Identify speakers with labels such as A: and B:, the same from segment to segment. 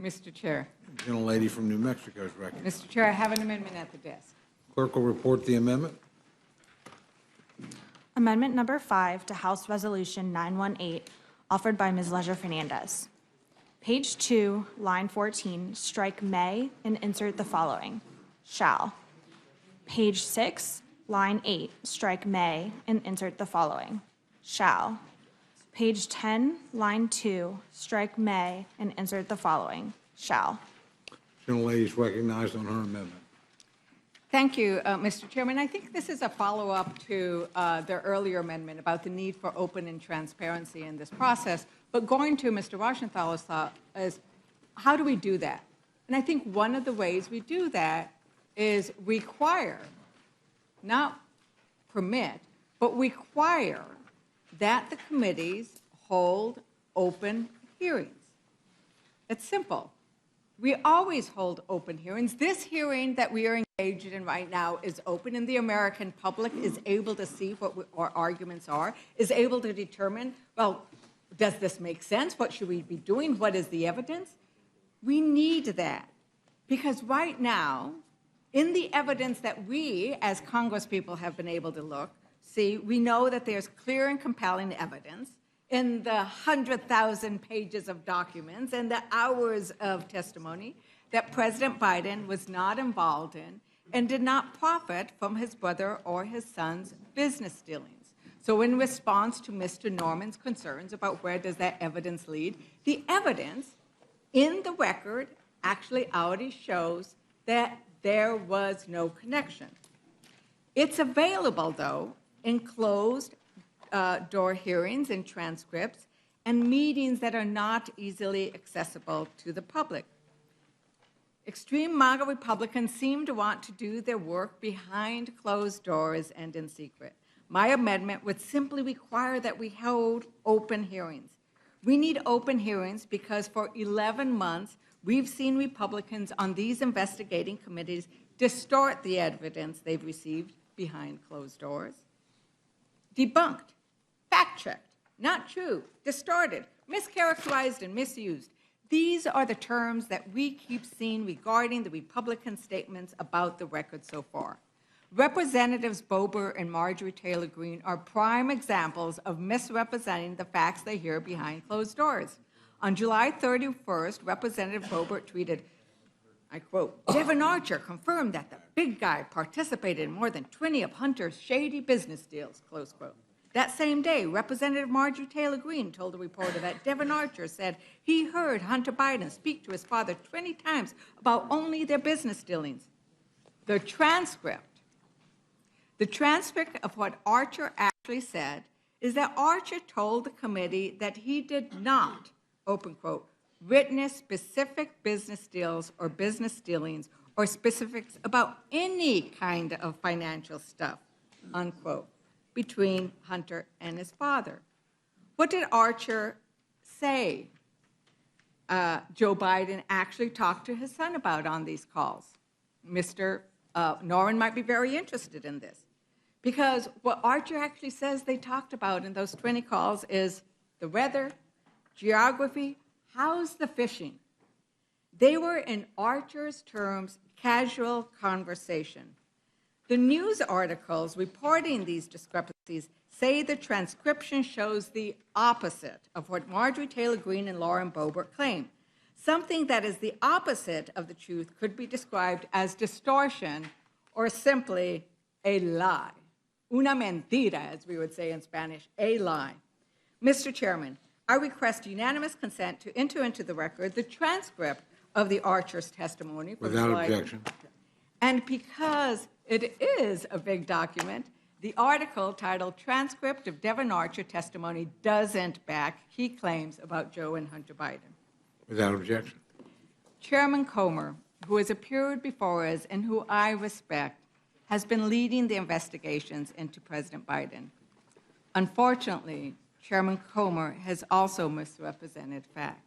A: Mr. Chair.
B: The gentlelady from New Mexico is recognized.
A: Mr. Chair, I have an amendment at the desk.
B: Clerk will report the amendment.
C: Amendment number 5 to House Resolution 918, offered by Ms. Leger Fernandez. Page 2, line 14, strike may and insert the following: shall. Page 6, line 8, strike may and insert the following: shall. Page 10, line 2, strike may and insert the following: shall.
B: Gentlelady is recognized on her amendment.
A: Thank you, Mr. Chairman. I think this is a follow-up to the earlier amendment about the need for open and transparency in this process. But going to Mr. Washington's thought is, how do we do that? And I think one of the ways we do that is require, not permit, but require that the committees hold open hearings. It's simple. We always hold open hearings. This hearing that we are engaged in right now is open, and the American public is able to see what our arguments are, is able to determine, well, does this make sense? What should we be doing? What is the evidence? We need that, because right now, in the evidence that we, as Congresspeople, have been able to see, we know that there's clear and compelling evidence in the 100,000 pages of documents and the hours of testimony that President Biden was not involved in and did not profit from his brother or his son's business dealings. So in response to Mr. Norman's concerns about where does that evidence lead, the evidence in the record actually already shows that there was no connection. It's available, though, in closed door hearings and transcripts and meetings that are not easily accessible to the public. Extreme MAGA Republicans seem to want to do their work behind closed doors and in secret. My amendment would simply require that we hold open hearings. We need open hearings because for 11 months, we've seen Republicans on these investigating committees distort the evidence they've received behind closed doors. Debunked, fact-checked, not true, distorted, mischaracterized, and misused. These are the terms that we keep seeing regarding the Republican statements about the record so far. Representatives Bober and Marjorie Taylor Greene are prime examples of misrepresenting the facts they hear behind closed doors. On July 31st, Representative Bober tweeted, I quote, "Devin Archer confirmed that the big guy participated in more than 20 of Hunter's shady business deals," close quote. That same day, Representative Marjorie Taylor Greene told a reporter that Devin Archer said he heard Hunter Biden speak to his father 20 times about only their business dealings. The transcript of what Archer actually said is that Archer told the committee that he did not, open quote, witness specific business deals or business dealings or specifics about any kind of financial stuff, unquote, between Hunter and his father. What did Archer say Joe Biden actually talked to his son about on these calls? Mr. Norman might be very interested in this, because what Archer actually says they talked about in those 20 calls is the weather, geography, how's the fishing? They were, in Archer's terms, casual conversation. The news articles reporting these discrepancies say the transcription shows the opposite of what Marjorie Taylor Greene and Lauren Boebert claim. Something that is the opposite of the truth could be described as distortion or simply a lie. Una mentira, as we would say in Spanish, a lie. Mr. Chairman, I request unanimous consent to enter into the record the transcript of the Archer's testimony.
B: Without objection.
A: And because it is a big document, the article titled Transcript of Devin Archer Testimony doesn't back key claims about Joe and Hunter Biden.
B: Without objection.
A: Chairman Comer, who has appeared before us and who I respect, has been leading the investigations into President Biden. Unfortunately, Chairman Comer has also misrepresented facts.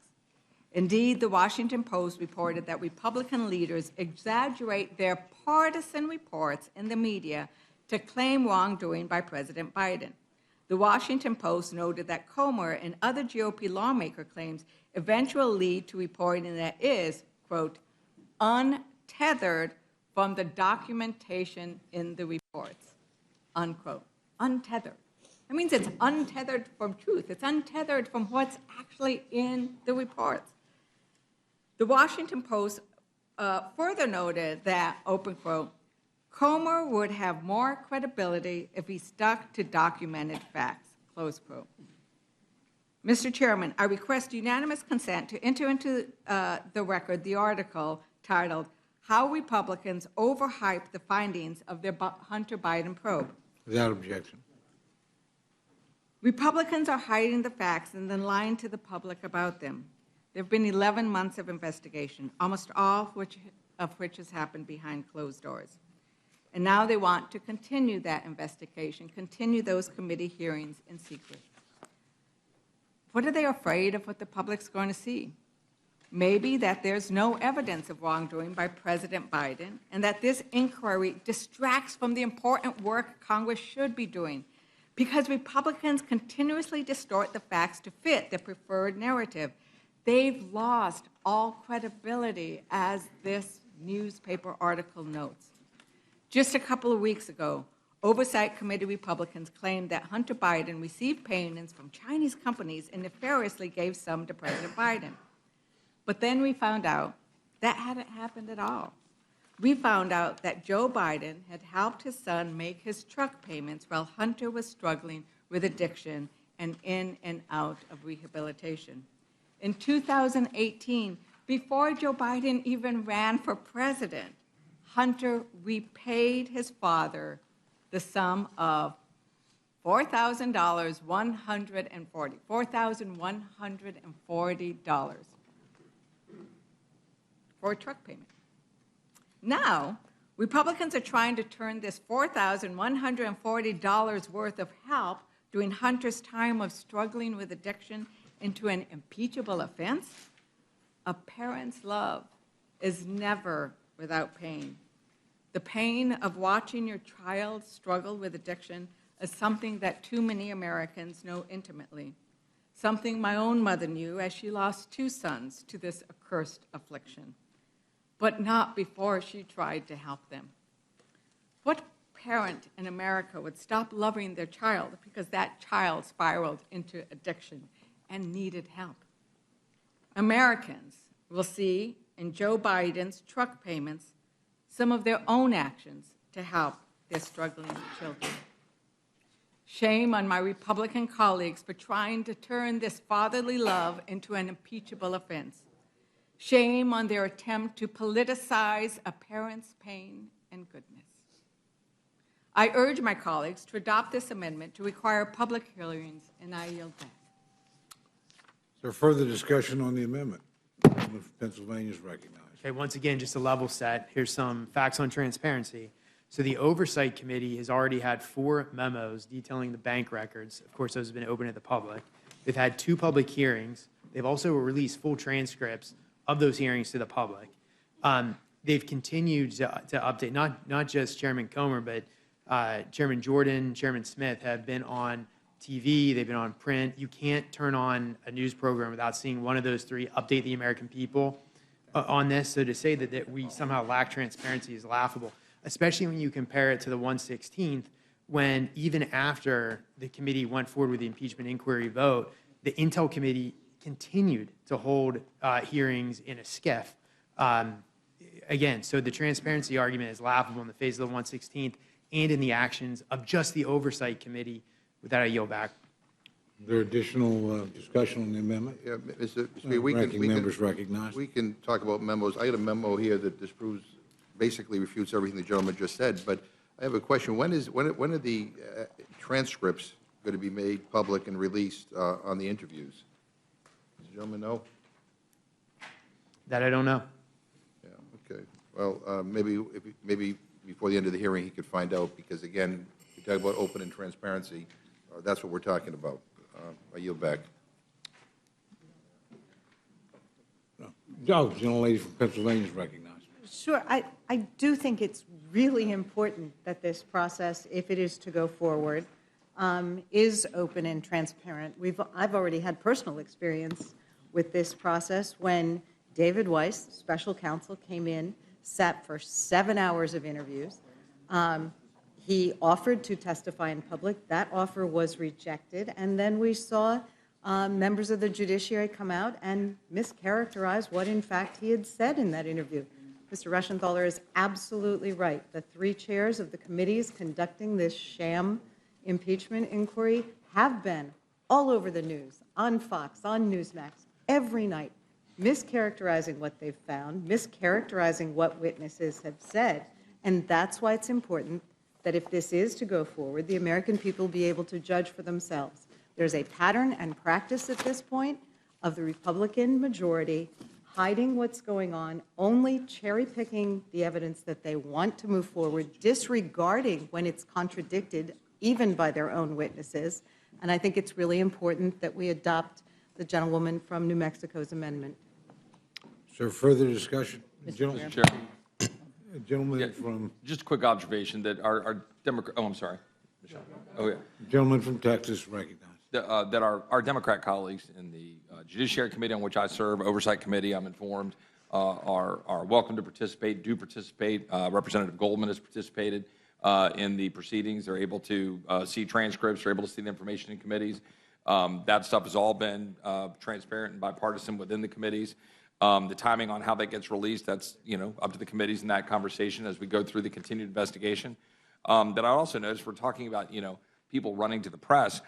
A: Indeed, the Washington Post reported that Republican leaders exaggerate their partisan reports in the media to claim wrongdoing by President Biden. The Washington Post noted that Comer and other GOP lawmaker claims eventual lead to reporting that is, quote, untethered from the documentation in the reports, unquote. Untethered. That means it's untethered from truth. It's untethered from what's actually in the reports. The Washington Post further noted that, open quote, Comer would have more credibility if he stuck to documented facts, close quote. Mr. Chairman, I request unanimous consent to enter into the record the article titled, How Republicans Overhype the Findings of Their Hunter Biden Probe.
B: Without objection.
A: Republicans are hiding the facts and then lying to the public about them. There have been 11 months of investigation, almost all of which has happened behind closed doors. And now they want to continue that investigation, continue those committee hearings in secret. What are they afraid of what the public's going to see? Maybe that there's no evidence of wrongdoing by President Biden and that this inquiry distracts from the important work Congress should be doing because Republicans continuously distort the facts to fit their preferred narrative. They've lost all credibility, as this newspaper article notes. Just a couple of weeks ago, Oversight Committee Republicans claimed that Hunter Biden received payments from Chinese companies and nefariously gave some to President Biden. But then we found out that hadn't happened at all. We found out that Joe Biden had helped his son make his truck payments while Hunter was struggling with addiction and in and out of rehabilitation. In 2018, before Joe Biden even ran for president, Hunter repaid his father the sum of $4,140 for a truck payment. Now, Republicans are trying to turn this $4,140 worth of help during Hunter's time of struggling with addiction into an impeachable offense. A parent's love is never without pain. The pain of watching your child struggle with addiction is something that too many Americans know intimately, something my own mother knew as she lost 2 sons to this accursed affliction, but not before she tried to help them. What parent in America would stop loving their child because that child spiraled into addiction and needed help? Americans will see in Joe Biden's truck payments some of their own actions to help their struggling children. Shame on my Republican colleagues for trying to turn this fatherly love into an impeachable offense. Shame on their attempt to politicize a parent's pain and goodness. I urge my colleagues to adopt this amendment to require public hearings, and I yield back.
B: Is there further discussion on the amendment? The gentleman from Pennsylvania is recognized.
D: Okay, once again, just a level set, here's some facts on transparency. So the Oversight Committee has already had 4 memos detailing the bank records. Of course, those have been open to the public. They've had 2 public hearings. They've also released full transcripts of those hearings to the public. They've continued to update, not just Chairman Comer, but Chairman Jordan, Chairman Smith have been on TV, they've been on print. You can't turn on a news program without seeing one of those 3 update the American people on this. So to say that we somehow lack transparency is laughable, especially when you compare it to the 116th, when even after the committee went forward with the impeachment inquiry vote, the Intel Committee continued to hold hearings in a skiff. Again, so the transparency argument is laughable in the face of the 116th and in the actions of just the Oversight Committee. With that, I yield back.
B: Is there additional discussion on the amendment?
E: Yeah, Mr. Speaker, we can talk about memos. I got a memo here that disproves, basically refutes everything the gentleman just said. But I have a question. When are the transcripts going to be made public and released on the interviews? Does the gentleman know?
D: That I don't know.
E: Yeah. Okay. Well, maybe before the end of the hearing he could find out, because again, we talk about open and transparency. That's what we're talking about. I yield back.
B: The gentlelady from Pennsylvania is recognized.
F: Sure. I do think it's really important that this process, if it is to go forward, is open and transparent. I've already had personal experience with this process when David Weiss, special counsel, came in, sat for 7 hours of interviews. He offered to testify in public. That offer was rejected. And then we saw members of the judiciary come out and mischaracterize what, in fact, he had said in that interview. Mr. Reschenthaler is absolutely right. The 3 chairs of the committees conducting this sham impeachment inquiry have been all over the news, on Fox, on Newsmax, every night, mischaracterizing what they've found, mischaracterizing what witnesses have said. And that's why it's important that if this is to go forward, the American people be able to judge for themselves. There's a pattern and practice at this point of the Republican majority hiding what's going on, only cherry-picking the evidence that they want to move forward, disregarding when it's contradicted, even by their own witnesses. And I think it's really important that we adopt the gentlewoman from New Mexico's amendment.
B: Is there further discussion?
F: Mr.
G: Chair,
B: Gentleman from,
G: just a quick observation that our Democrat, oh, I'm sorry. Michelle. Oh, yeah.
B: gentleman from Texas recognized.
G: That our Democrat colleagues in the Judiciary Committee on which I serve, Oversight Committee, I'm informed, are welcome to participate, do participate. Representative Goldman has participated in the proceedings. They're able to see transcripts, they're able to see the information in committees. That stuff has all been transparent and bipartisan within the committees. The timing on how that gets released, that's up to the committees in that conversation as we go through the continued investigation. That I also noticed, we're talking about people running to the press.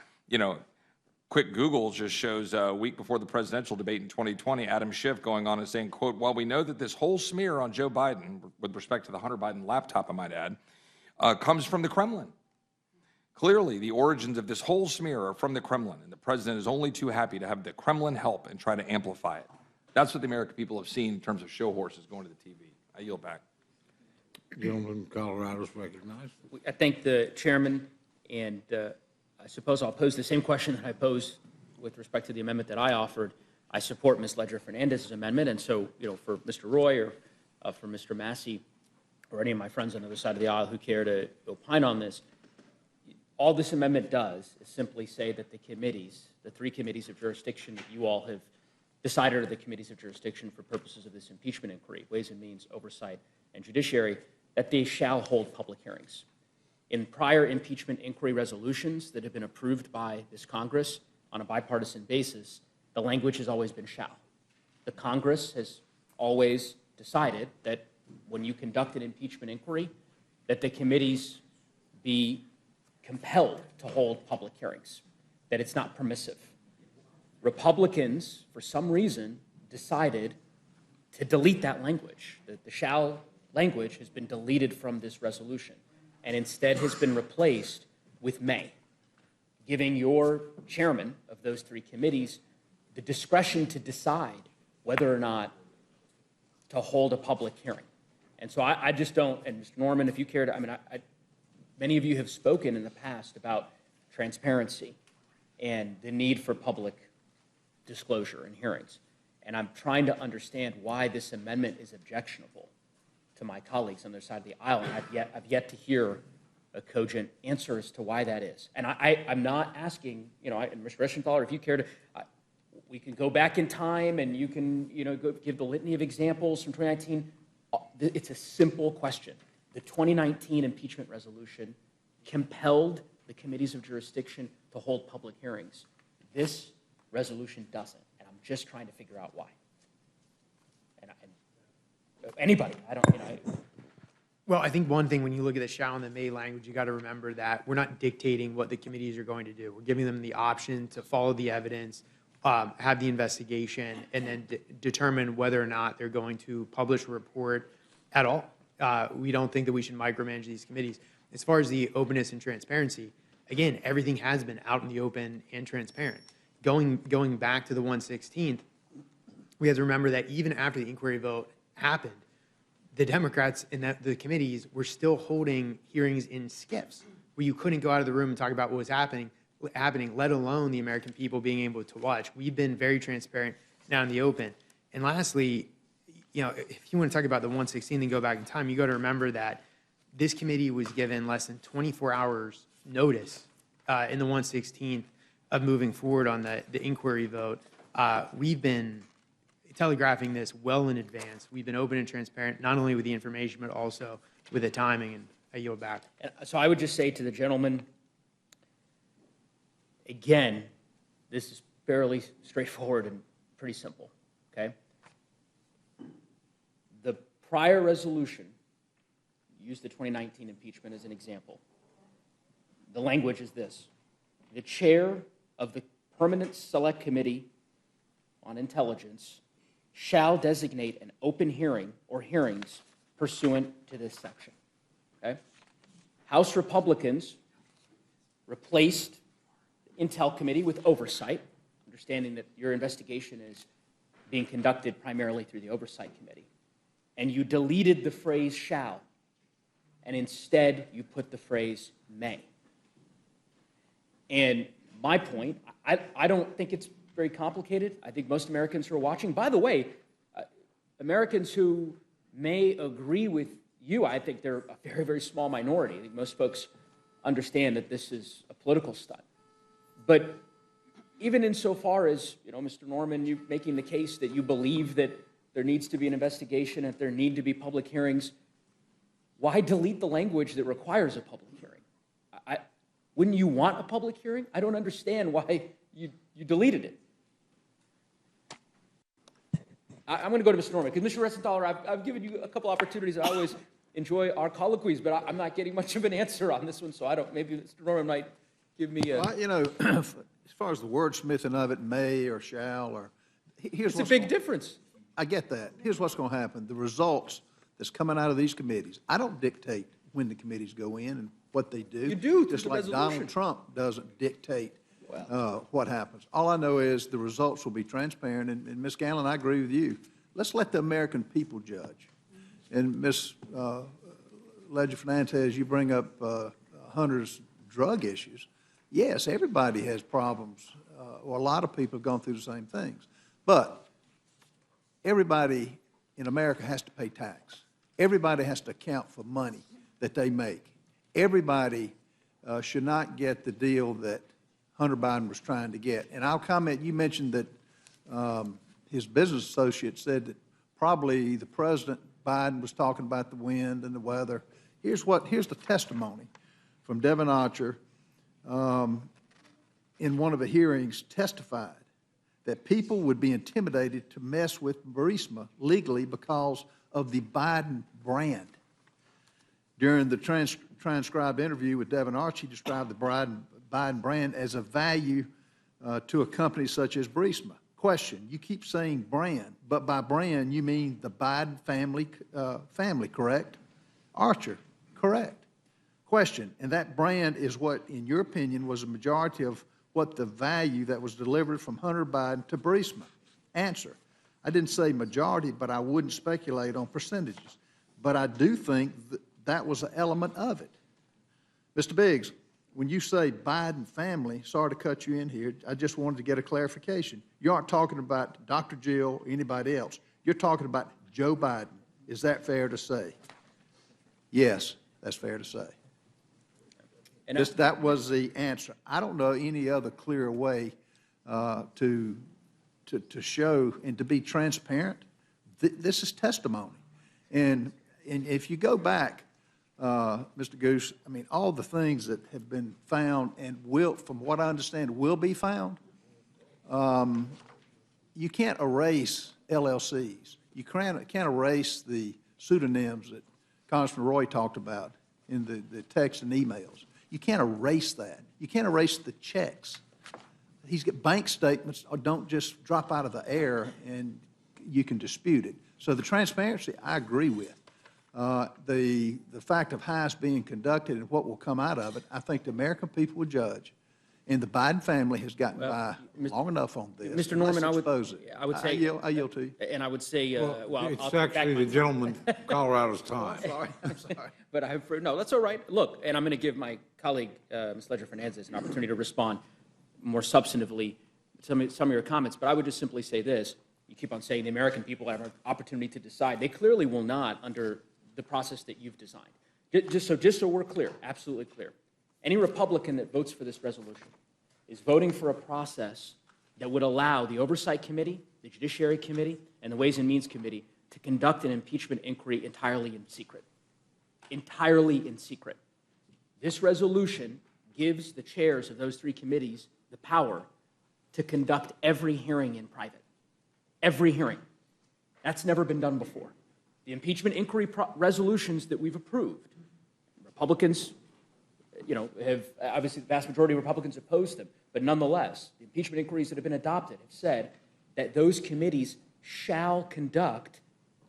G: Quick Google just shows a week before the presidential debate in 2020, Adam Schiff going on and saying, quote, "While we know that this whole smear on Joe Biden, with respect to the Hunter Biden laptop, I might add, comes from the Kremlin. Clearly, the origins of this whole smear are from the Kremlin, and the president is only too happy to have the Kremlin help and try to amplify it." That's what the American people have seen in terms of show horses going to the TV. I yield back.
B: Gentleman from Colorado is recognized.
H: I thank the chairman, and I suppose I'll pose the same question that I posed with respect to the amendment that I offered. I support Ms. Leger Fernandez's amendment, and so, for Mr. Roy or for Mr. Massey or any of my friends on the other side of the aisle who care to opine on this, all this amendment does is simply say that the committees, the 3 committees of jurisdiction that you all have decided are the committees of jurisdiction for purposes of this impeachment inquiry, Ways and Means, Oversight, and Judiciary, that they shall hold public hearings. In prior impeachment inquiry resolutions that have been approved by this Congress on a bipartisan basis, the language has always been shall. The Congress has always decided that when you conduct an impeachment inquiry, that the committees be compelled to hold public hearings, that it's not permissive. Republicans, for some reason, decided to delete that language. The shall language has been deleted from this resolution and instead has been replaced with may, giving your chairman of those 3 committees the discretion to decide whether or not to hold a public hearing. And so I just don't, and Mr. Norman, if you care to, many of you have spoken in the past about transparency and the need for public disclosure in hearings. And I'm trying to understand why this amendment is objectionable to my colleagues on their side of the aisle, and I've yet to hear a cogent answer as to why that is. And I'm not asking, and Mr. Reschenthaler, if you care to, we can go back in time and you can, go give the litany of examples from 2019. It's a simple question. The 2019 impeachment resolution compelled the committees of jurisdiction to hold public hearings. This resolution doesn't, and I'm just trying to figure out why. And anybody,
D: Well, I think one thing when you look at the shall and the may language, you got to remember that we're not dictating what the committees are going to do. We're giving them the option to follow the evidence, have the investigation, and then determine whether or not they're going to publish a report at all. We don't think that we should micromanage these committees. As far as the openness and transparency, again, everything has been out in the open and transparent. Going back to the 116th, we have to remember that even after the inquiry vote happened, the Democrats in the committees were still holding hearings in skiffs where you couldn't go out of the room and talk about what was happening, let alone the American people being able to watch. We've been very transparent now in the open. And lastly, if you want to talk about the 116 and go back in time, you got to remember that this committee was given less than 24 hours notice in the 116th of moving forward on the inquiry vote. We've been telegraphing this well in advance. We've been open and transparent, not only with the information, but also with the timing, and I yield back.
H: And so I would just say to the gentleman, again, this is fairly straightforward and pretty simple, okay? The prior resolution, use the 2019 impeachment as an example. The language is this: the chair of the Permanent Select Committee on Intelligence shall designate an open hearing or hearings pursuant to this section, okay? House Republicans replaced the Intel Committee with oversight, understanding that your investigation is being conducted primarily through the Oversight Committee. And you deleted the phrase shall, and instead you put the phrase may. And my point, I don't think it's very complicated. I think most Americans who are watching, by the way, Americans who may agree with you, I think they're a very, very small minority. I think most folks understand that this is a political stunt. But even insofar as, Mr. Norman, you making the case that you believe that there needs to be an investigation, that there need to be public hearings, why delete the language that requires a public hearing? Wouldn't you want a public hearing? I don't understand why you deleted it. I'm going to go to Mr. Norman, because Mr. Ressenthaler, I've given you a couple opportunities. I always enjoy our colloquies, but I'm not getting much of an answer on this one, so maybe Mr. Norman might give me a...
I: Well, as far as the wordsmithing of it, may or shall, or...
H: It's a big difference.
I: I get that. Here's what's going to happen. The results that's coming out of these committees, I don't dictate when the committees go in and what they do.
H: You do,
I: just
H: through
I: like
H: the resolution.
I: Donald Trump doesn't dictate what happens. All I know is the results will be transparent, and Ms. Gallen, I agree with you. Let's let the American people judge. And Ms. Leger Fernandez, you bring up Hunter's drug issues. Yes, everybody has problems, or a lot of people have gone through the same things. But everybody in America has to pay tax. Everybody has to account for money that they make. Everybody should not get the deal that Hunter Biden was trying to get. And I'll comment, you mentioned that his business associate said that probably the President Biden was talking about the wind and the weather. Here's the testimony from Devin Archer in one of the hearings testified that people would be intimidated to mess with Burisma legally because of the Biden brand. During the transcribed interview with Devin Archer, he described the Biden brand as a value to a company such as Burisma. Question, you keep saying brand, but by brand you mean the Biden family, correct? Archer, correct. Question, and that brand is what, in your opinion, was a majority of what the value that was delivered from Hunter Biden to Burisma? Answer, I didn't say majority, but I wouldn't speculate on percentages. But I do think that was an element of it. Mr. Biggs, when you say Biden family, sorry to cut you in here, I just wanted to get a clarification. You aren't talking about Dr. Jill or anybody else. You're talking about Joe Biden. Is that fair to say? Yes, that's fair to say. And that was the answer. I don't know any other clearer way to show and to be transparent. This is testimony. And if you go back, Mr. Goose, I mean, all the things that have been found and will, from what I understand, will be found, you can't erase LLCs. You can't erase the pseudonyms that Congressman Roy talked about in the texts and emails. You can't erase that. You can't erase the checks. He's got bank statements don't just drop out of the air and you can dispute it. So the transparency, I agree with. The fact of how it's being conducted and what will come out of it, I think the American people will judge. And the Biden family has gotten by long enough on this.
H: Mr. Norman, I would say...
I: I yield to you.
H: And I would say...
B: It's actually the gentleman from Colorado's time.
H: I'm sorry. But no, that's all right. Look, and I'm going to give my colleague, Ms. Leger Fernandez, an opportunity to respond more substantively to some of your comments. But I would just simply say this. You keep on saying the American people have an opportunity to decide. They clearly will not under the process that you've designed. Just so we're clear, absolutely clear. Any Republican that votes for this resolution is voting for a process that would allow the Oversight Committee, the Judiciary Committee, and the Ways and Means Committee to conduct an impeachment inquiry entirely in secret. Entirely in secret. This resolution gives the chairs of those three committees the power to conduct every hearing in private. Every hearing. That's never been done before. The impeachment inquiry resolutions that we've approved, Republicans, have, obviously the vast majority of Republicans opposed them, but nonetheless, the impeachment inquiries that have been adopted have said that those committees shall conduct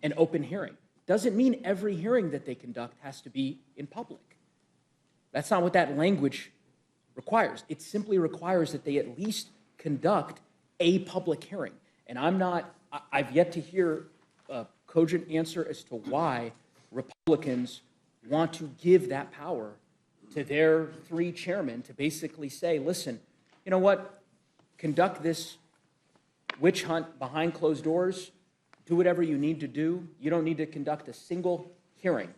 H: an open hearing. Doesn't mean every hearing that they conduct has to be in public. That's not what that language requires. It simply requires that they at least conduct a public hearing. And I've yet to hear a cogent answer as to why Republicans want to give that power to their three chairmen to basically say, listen, you know what, conduct this witch hunt behind closed doors, do whatever you need to do. You don't need to conduct a single hearing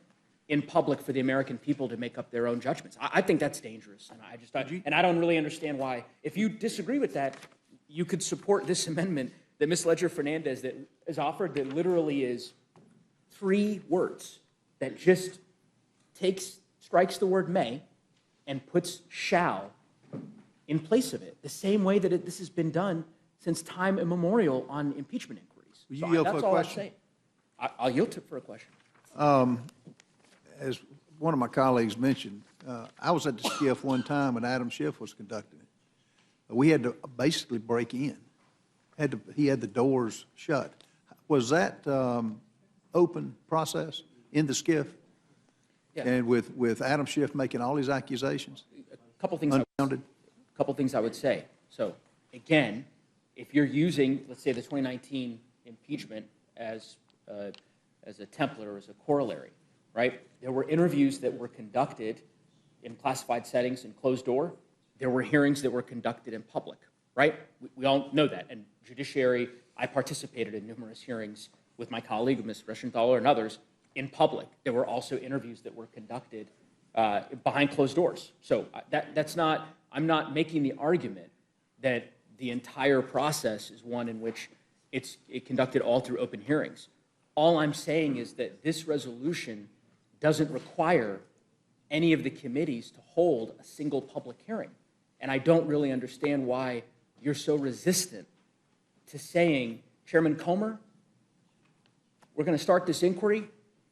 H: in public for the American people to make up their own judgments. I think that's dangerous, and I don't really understand why. If you disagree with that, you could support this amendment that Ms. Leger Fernandez that is offered that literally is 3 words that just strikes the word may and puts shall in place of it, the same way that this has been done since time immemorial on impeachment inquiries.
I: Will you yield for a
H: that's all I'm
I: question?
H: saying. I'll yield for a question.
I: As one of my colleagues mentioned, I was at the SCIF one time when Adam Schiff was conducting it. We had to basically break in. He had the doors shut. Was that open process in the SCIF?
H: Yeah.
I: And with Adam Schiff making all these accusations?
H: A couple things.
I: Unfounded?
H: A couple things I would say. So again, if you're using, let's say, the 2019 impeachment as a template or as a corollary, right? There were interviews that were conducted in classified settings and closed door. There were hearings that were conducted in public, right? We all know that. And Judiciary, I participated in numerous hearings with my colleague, Ms. Reschenthaler, and others in public. There were also interviews that were conducted behind closed doors. So I'm not making the argument that the entire process is one in which it conducted all through open hearings. All I'm saying is that this resolution doesn't require any of the committees to hold a single public hearing. And I don't really understand why you're so resistant to saying, Chairman Comer, we're going to start this inquiry,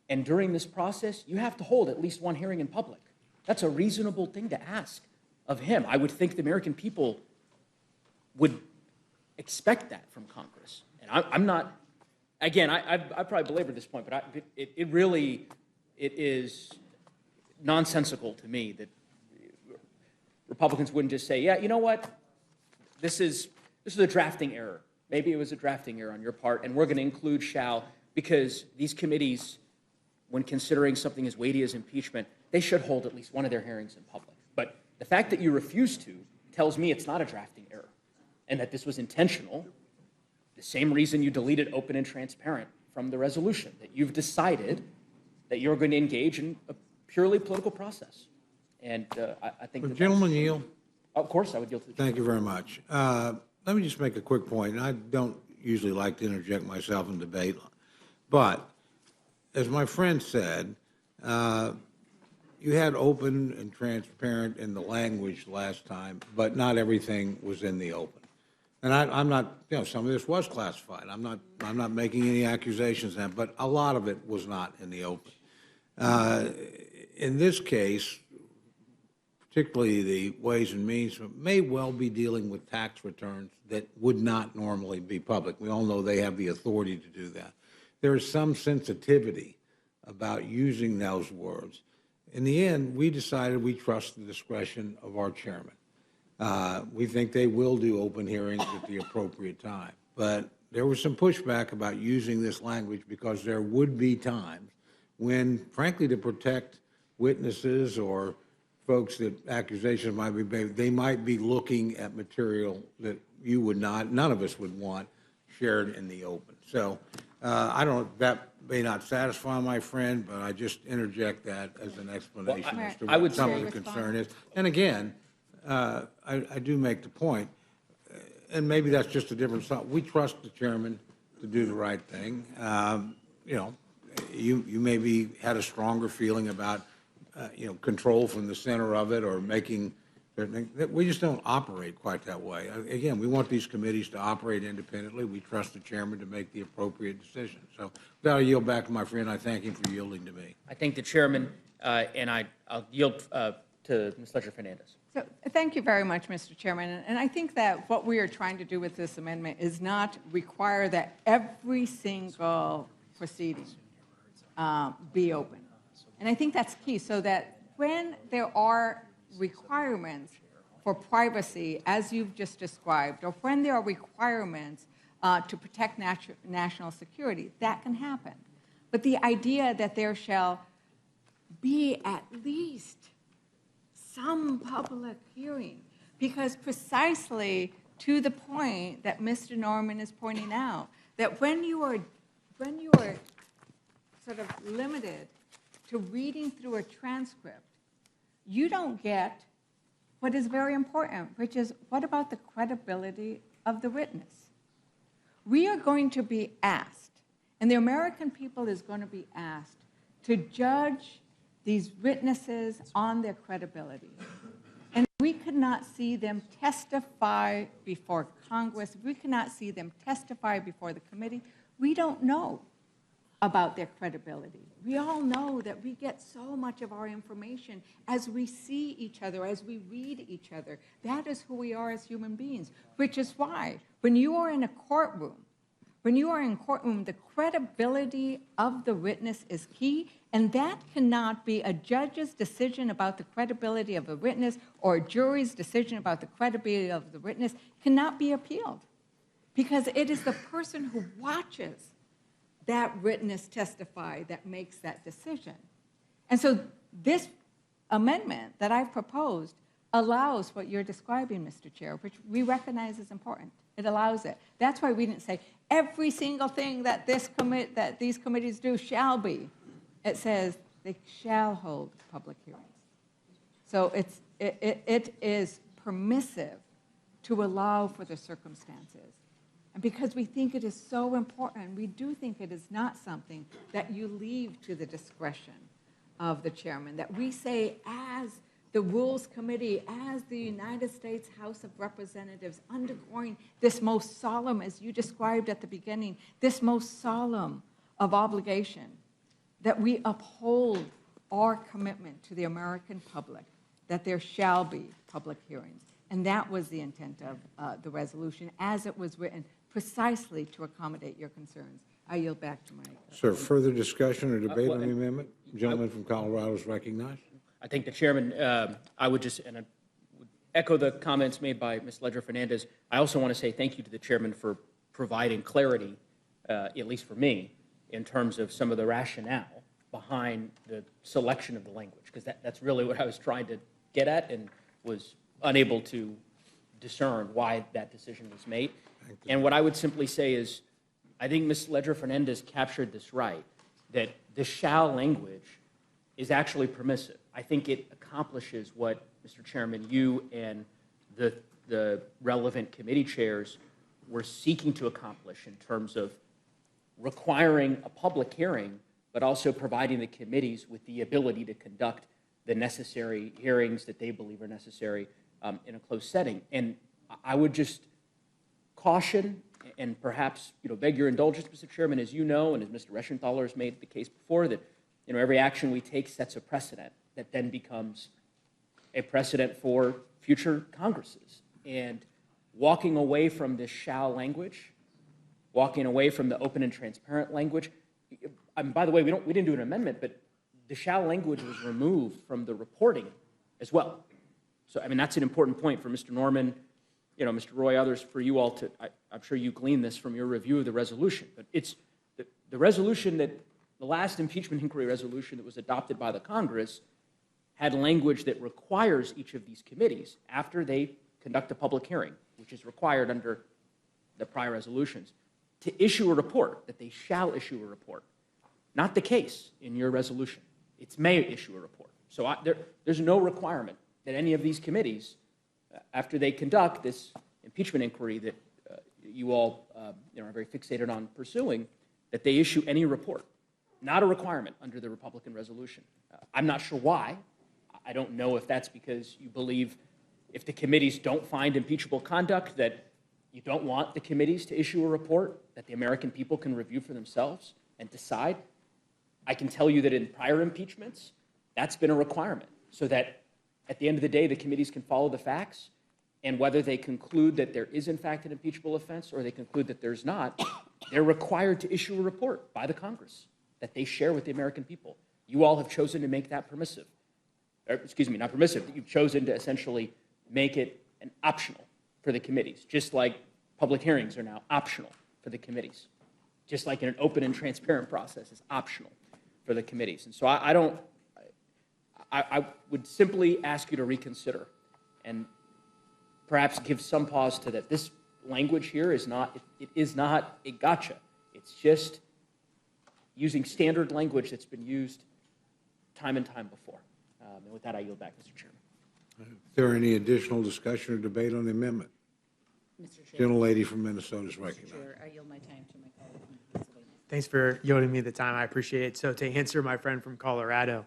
H: and during this process, you have to hold at least one hearing in public. That's a reasonable thing to ask of him. I would think the American people would expect that from Congress. And I'm not, again, I probably belabored this point, but it is nonsensical to me that Republicans wouldn't just say, yeah, you know what, this is a drafting error. Maybe it was a drafting error on your part, and we're going to include shall, because these committees, when considering something as weighty as impeachment, they should hold at least one of their hearings in public. But the fact that you refuse to tells me it's not a drafting error, and that this was intentional, the same reason you deleted open and transparent from the resolution, that you've decided that you're going to engage in a purely political process. And I think that
B: Gentlemen, yield.
H: Of course, I would yield to the
B: Thank you very much. Let me just make a quick point, and I don't usually like to interject myself in debate, but as my friend said, you had open and transparent in the language last time, but not everything was in the open. And I'm not, some of this was classified. I'm not making any accusations of that, but a lot of it was not in the open. In this case, particularly the Ways and Means, may well be dealing with tax returns that would not normally be public. We all know they have the authority to do that. There is some sensitivity about using those words. In the end, we decided we trust the discretion of our chairman. We think they will do open hearings at the appropriate time. But there was some pushback about using this language because there would be times when, frankly, to protect witnesses or folks that accusations might be made, they might be looking at material that you would not, none of us would want shared in the open. So I don't, that may not satisfy my friend, but I just interject that as an explanation as to what some of the concern is. And again, I do make the point, and maybe that's just a different thought. We trust the chairman to do the right thing. You know, you maybe had a stronger feeling about, you know, control from the center of it or making certain things. We just don't operate quite that way. Again, we want these committees to operate independently. We trust the chairman to make the appropriate decision. So with that, I yield back to my friend. I thank him for yielding to me.
H: I thank the chairman, and I'll yield to Ms. Leger Fernandez.
A: So thank you very much, Mr. Chairman. And I think that what we are trying to do with this amendment is not require that every single proceeding be open. And I think that's key, so that when there are requirements for privacy, as you've just described, or when there are requirements to protect national security, that can happen. But the idea that there shall be at least some public hearing, because precisely to the point that Mr. Norman is pointing out, that when you are sort of limited to reading through a transcript, you don't get what is very important, which is what about the credibility of the witness? We are going to be asked, and the American people is going to be asked to judge these witnesses on their credibility. And we could not see them testify before Congress. We could not see them testify before the committee. We don't know about their credibility. We all know that we get so much of our information as we see each other, as we read each other. That is who we are as human beings, which is why when you are in a courtroom, the credibility of the witness is key, and that cannot be a judge's decision about the credibility of a witness or a jury's decision about the credibility of the witness cannot be appealed, because it is the person who watches that witness testify that makes that decision. And so this amendment that I've proposed allows what you're describing, Mr. Chair, which we recognize is important. It allows it. That's why we didn't say every single thing that these committees do shall be. It says they shall hold public hearings. So it is permissive to allow for the circumstances. And because we think it is so important, we do think it is not something that you leave to the discretion of the chairman, that we say as the Rules Committee, as the United States House of Representatives undergoing this most solemn, as you described at the beginning, this most solemn of obligation, that we uphold our commitment to the American public, that there shall be public hearings. And that was the intent of the resolution as it was written, precisely to accommodate your concerns. I yield back to my...
B: Sir, further discussion or debate on the amendment? Gentleman from Colorado is recognized.
H: I think the chairman, I would just echo the comments made by Ms. Leger Fernandez. I also want to say thank you to the chairman for providing clarity, at least for me, in terms of some of the rationale behind the selection of the language, because that's really what I was trying to get at and was unable to discern why that decision was made. And what I would simply say is, I think Ms. Leger Fernandez captured this right, that the shall language is actually permissive. I think it accomplishes what, Mr. Chairman, you and the relevant committee chairs were seeking to accomplish in terms of requiring a public hearing, but also providing the committees with the ability to conduct the necessary hearings that they believe are necessary in a closed setting. And I would just caution and perhaps beg your indulgence, Mr. Chairman, as you know, and as Mr. Reschenthaler has made the case before, that every action we take sets a precedent that then becomes a precedent for future Congresses. And walking away from this shall language, walking away from the open and transparent language, by the way, we didn't do an amendment, but the shall language was removed from the reporting as well. So, I mean, that's an important point for Mr. Norman, Mr. Roy, others, for you all to, I'm sure you gleaned this from your review of the resolution, but it's the resolution that, the last impeachment inquiry resolution that was adopted by the Congress had language that requires each of these committees, after they conduct a public hearing, which is required under the prior resolutions, to issue a report, that they shall issue a report. Not the case in your resolution. It's may issue a report. So there's no requirement that any of these committees, after they conduct this impeachment inquiry that you all are very fixated on pursuing, that they issue any report. Not a requirement under the Republican resolution. I'm not sure why. I don't know if that's because you believe if the committees don't find impeachable conduct that you don't want the committees to issue a report that the American people can review for themselves and decide. I can tell you that in prior impeachments, that's been a requirement, so that at the end of the day, the committees can follow the facts, and whether they conclude that there is in fact an impeachable offense or they conclude that there's not, they're required to issue a report by the Congress that they share with the American people. You all have chosen to make that permissive. Excuse me, not permissive, but you've chosen to essentially make it an optional for the committees, just like public hearings are now optional for the committees, just like in an open and transparent process is optional for the committees. And so I would simply ask you to reconsider and perhaps give some pause to that. This language here is not, it is not a gotcha. It's just using standard language that's been used time and time before. And with that, I yield back, Mr. Chairman.
B: Is there any additional discussion or debate on the amendment?
F: Mr. Chair.
B: Gentlelady from Minnesota is recognized.
F: Chair, I yield my time to my colleague from Pennsylvania.
D: Thanks for yielding me the time. I appreciate it. So to answer my friend from Colorado,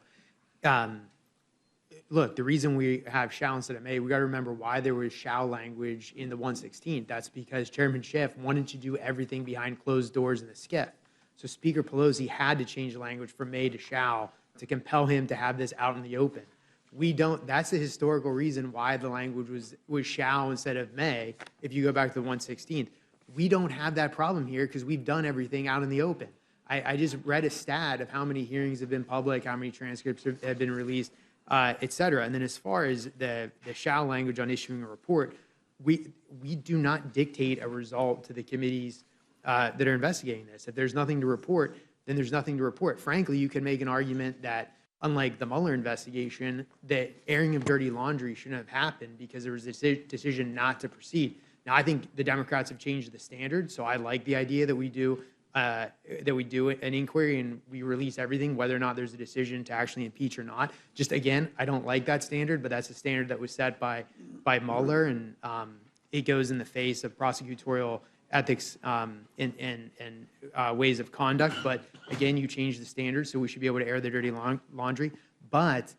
D: look, the reason we have shall instead of may, we got to remember why there was shall language in the 116th. That's because Chairman Schiff wanted to do everything behind closed doors in the SCIF. So Speaker Pelosi had to change the language from may to shall to compel him to have this out in the open. We don't, that's the historical reason why the language was shall instead of may, if you go back to the 116th. We don't have that problem here because we've done everything out in the open. I just read a stat of how many hearings have been public, how many transcripts have been released, et cetera. And then as far as the shall language on issuing a report, we do not dictate a result to the committees that are investigating this. If there's nothing to report, then there's nothing to report. Frankly, you can make an argument that unlike the Mueller investigation, the airing of dirty laundry shouldn't have happened because there was a decision not to proceed. Now, I think the Democrats have changed the standard, so I like the idea that we do an inquiry and we release everything, whether or not there's a decision to actually impeach or not. Just again, I don't like that standard, but that's a standard that was set by Mueller, and it goes in the face of prosecutorial ethics and ways of conduct. But again, you change the standard, so we should be able to air the dirty laundry. But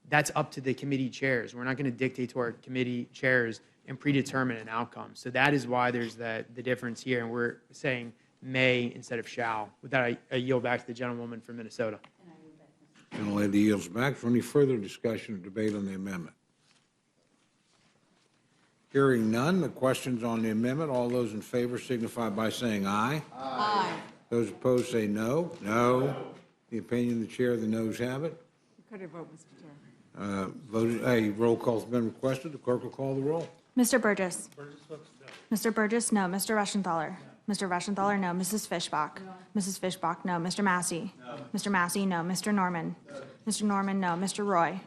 D: that's up to the committee chairs. We're not going to dictate to our committee chairs and predetermine an outcome. So that is why there's the difference here, and we're saying may instead of shall. With that, I yield back to the gentlewoman from Minnesota.
B: Gentlelady yields back for any further discussion or debate on the amendment. Hearing none, the questions on the amendment, all those in favor signify by saying aye.
A: Aye.
B: Those opposed say no. No. The opinion of the chair, the noes have it.
A: You could have voted, Mr. Chair.
B: Voted, a roll call has been requested. The clerk will call the roll.
C: Mr. Burgess. Mr. Burgess, no. Mr. Reschenthaler. Mr. Reschenthaler, no. Mrs. Fishbach. Mrs. Fishbach, no. Mr. Massey. Mr. Massey, no. Mr. Norman. Mr. Norman, no. Mr. Roy.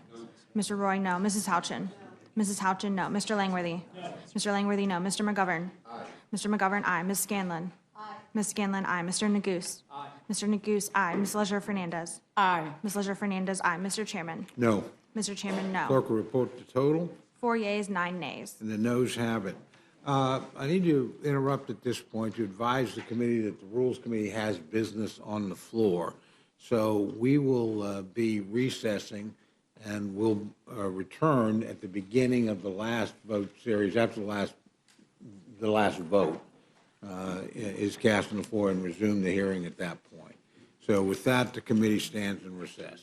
C: Mr. Roy, no. Mrs. Houchin. Mrs. Houchin, no. Mr. Langworthy. Mr. Langworthy, no. Mr. McGovern. Mr. McGovern, aye. Ms. Scanlon. Ms. Scanlon, aye. Mr. Neguse. Mr. Neguse, aye. Ms. Leger Fernandez.
A: Aye.
C: Ms. Leger Fernandez, aye. Mr. Chairman.
B: No.
C: Mr. Chairman, no.
B: Clerk will report the total.
C: 4 yeas, 9 nays.
B: And the noes have it. I need to interrupt at this point to advise the committee that the Rules Committee has business on the floor. So we will be recessing and we'll return at the beginning of the last vote series, after the last vote is cast on the floor, and resume the hearing at that point. So with that, the committee stands in recess.